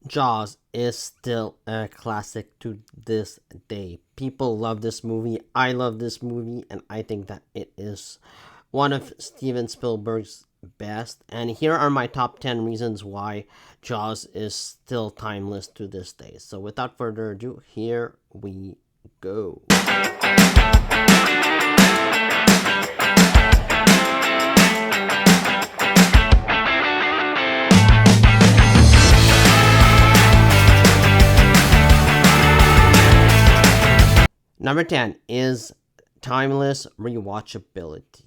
Jaws is still a classic to this day. People love this movie. I love this movie, and I think that it is one of Steven Spielberg's best. And here are my top 10 reasons why Jaws is still timeless to this day. So, without further ado, here we go. Number 10 is timeless rewatchability.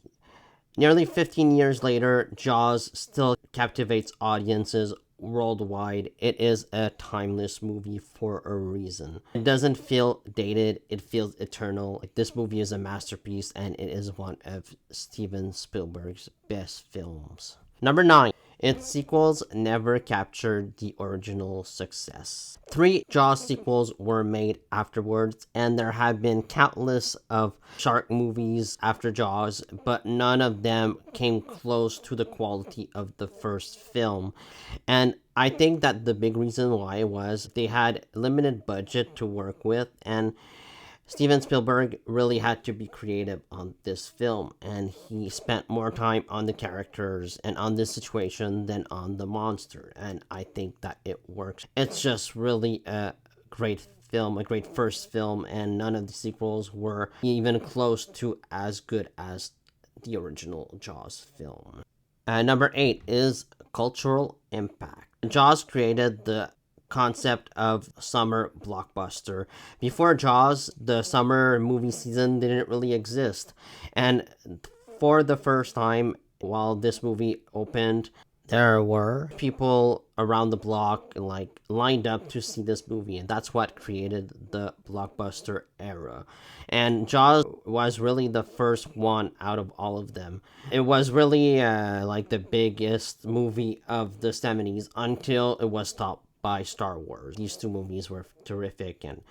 Nearly 15 years later, Jaws still captivates audiences worldwide. It is a timeless movie for a reason. It doesn't feel dated, it feels eternal. This movie is a masterpiece and it is one of Steven Spielberg's best films. Number 9. Its sequels never captured the original success. 3 Jaws sequels were made afterwards, and there have been countless of shark movies after Jaws, but none of them came close to the quality of the first film. And I think that the big reason why was they had limited budget to work with, and Steven Spielberg really had to be creative on this film, and he spent more time on the characters and on this situation than on the monster, and I think that it works. It's just really a great film, a great first film, and none of the sequels were even close to as good as the original Jaws film. Number 8 is cultural impact. Jaws created the concept of summer blockbuster. Before Jaws, the summer movie season didn't really exist. And for the first time, while this movie opened, there were people around the block lined up to see this movie, and that's what created the blockbuster era. And Jaws was really the first one out of all of them. It was really the biggest movie of the 70s until it was stopped by Star Wars. These two movies were terrific, and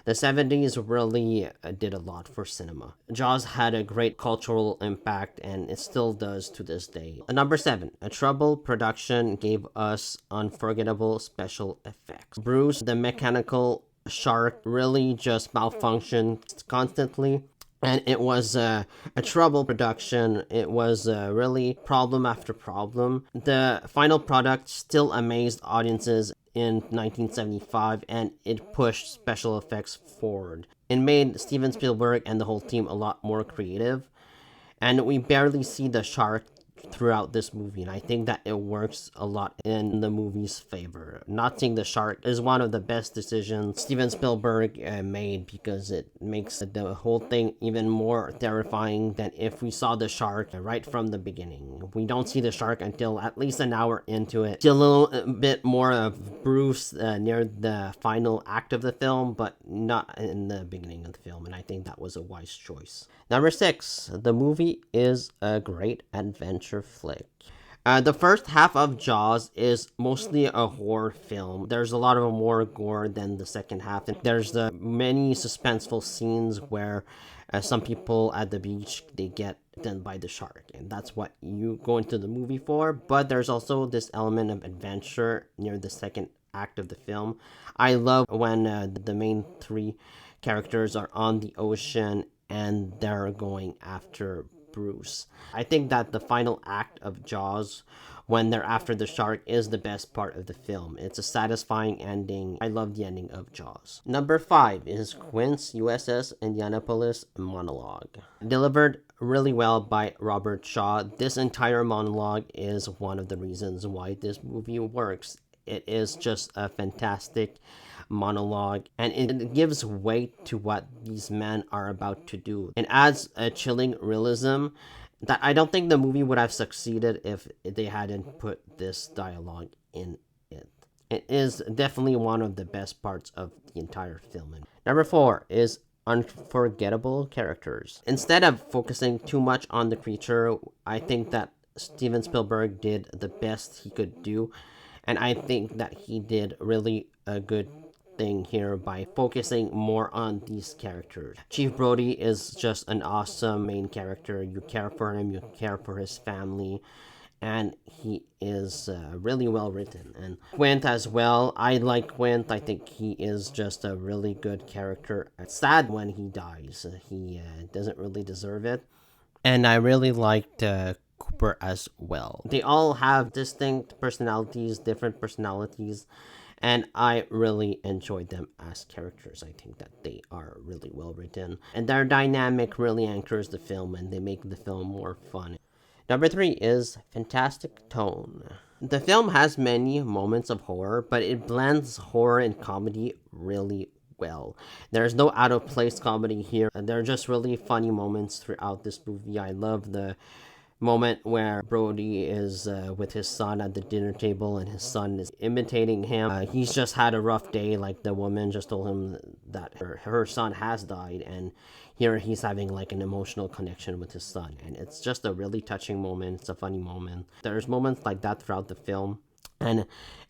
the 70s really did a lot for cinema. Jaws had a great cultural impact, and it still does to this day. Number 7, a troubled production gave us unforgettable special effects. Bruce, the mechanical shark, really just malfunctioned constantly. And it was a trouble production. It was really problem after problem. The final product still amazed audiences in 1975, and it pushed special effects forward. It made Steven Spielberg and the whole team a lot more creative, and we barely see the shark throughout this movie, and I think that it works a lot in the movie's favor. Not seeing the shark is one of the best decisions Steven Spielberg made, because it makes the whole thing even more terrifying than if we saw the shark right from the beginning. We don't see the shark until at least an hour into it. See a little bit more of Bruce near the final act of the film, but not in the beginning of the film, and I think that was a wise choice. Number 6, the movie is a great adventure flick. The first half of Jaws is mostly a horror film. There's a lot of more gore than the second half. And there's the many suspenseful scenes where some people at the beach, they get eaten by the shark, and that's what you go into the movie for. But there's also this element of adventure near the second act of the film. I love when the main 3 characters are on the ocean and they're going after Bruce. I think that the final act of Jaws, when they're after the shark, is the best part of the film. It's a satisfying ending. I love the ending of Jaws. Number 5 is Quint's USS Indianapolis monologue. Delivered really well by Robert Shaw, this entire monologue is one of the reasons why this movie works. It is just a fantastic monologue, and it gives weight to what these men are about to do. It adds a chilling realism that I don't think the movie would have succeeded if they hadn't put this dialogue in it. It is definitely one of the best parts of the entire film. Number 4 is unforgettable characters. Instead of focusing too much on the creature, I think that Steven Spielberg did the best he could do, and I think that he did really a good thing here by focusing more on these characters. Chief Brody is just an awesome main character. You care for him, you care for his family, and he is really well written. And Quint as well. I like Quint. I think he is just a really good character. It's sad when he dies. He doesn't really deserve it. And I really liked Cooper as well. They all have distinct personalities, different personalities, and I really enjoyed them as characters. I think that they are really well written, and their dynamic really anchors the film, and they make the film more fun. Number three is fantastic tone. The film has many moments of horror, but it blends horror and comedy really well. There's no out of place comedy here. There are just really funny moments throughout this movie. I love the moment where Brody is with his son at the dinner table and his son is imitating him. He's just had a rough day, like the woman just told him that her son has died, and here he's having like an emotional connection with his son, and it's just a really touching moment. It's a funny moment. There's moments like that throughout the film, and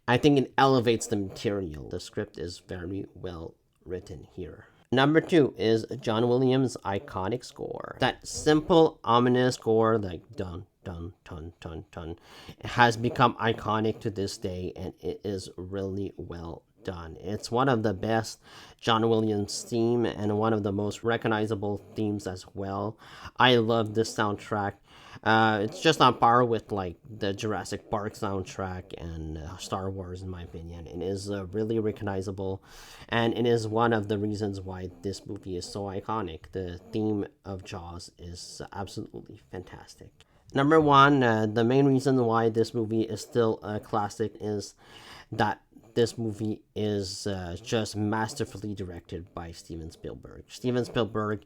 I think it elevates the material. The script is very well written here. Number two is John Williams' iconic score. That simple, ominous score, like dun dun dun dun dun, has become iconic to this day, and it is really well done. It's one of the best John Williams theme and one of the most recognizable themes as well. I love this soundtrack. It's just on par with like the Jurassic Park soundtrack and Star Wars, in my opinion. It is really recognizable, and it is one of the reasons why this movie is so iconic. The theme of Jaws is absolutely fantastic. Number one, the main reason why this movie is still a classic is that this movie is just masterfully directed by Steven Spielberg. Steven Spielberg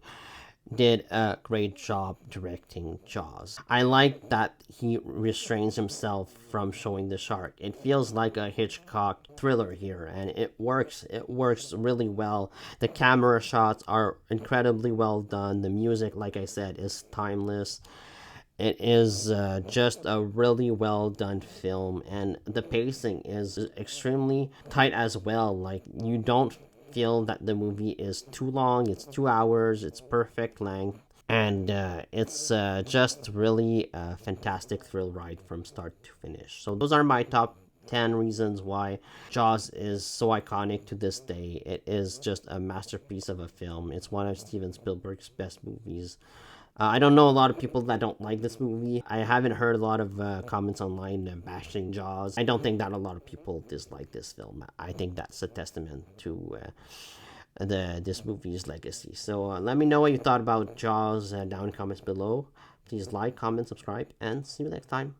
did a great job directing Jaws. I like that he restrains himself from showing the shark. It feels like a Hitchcock thriller here, and it works. It works really well. The camera shots are incredibly well done. The music, like I said, is timeless. It is just a really well done film, and the pacing is extremely tight as well. Like, you don't feel that the movie is too long. It's 2 hours, it's perfect length, and it's just really a fantastic thrill ride from start to finish. So, those are my top 10 reasons why Jaws is so iconic to this day. It is just a masterpiece of a film. It's one of Steven Spielberg's best movies. I don't know a lot of people that don't like this movie. I haven't heard a lot of comments online bashing Jaws. I don't think that a lot of people dislike this film. I think that's a testament to this movie's legacy. So let me know what you thought about Jaws down in comments below. Please like, comment, subscribe, and see you next time.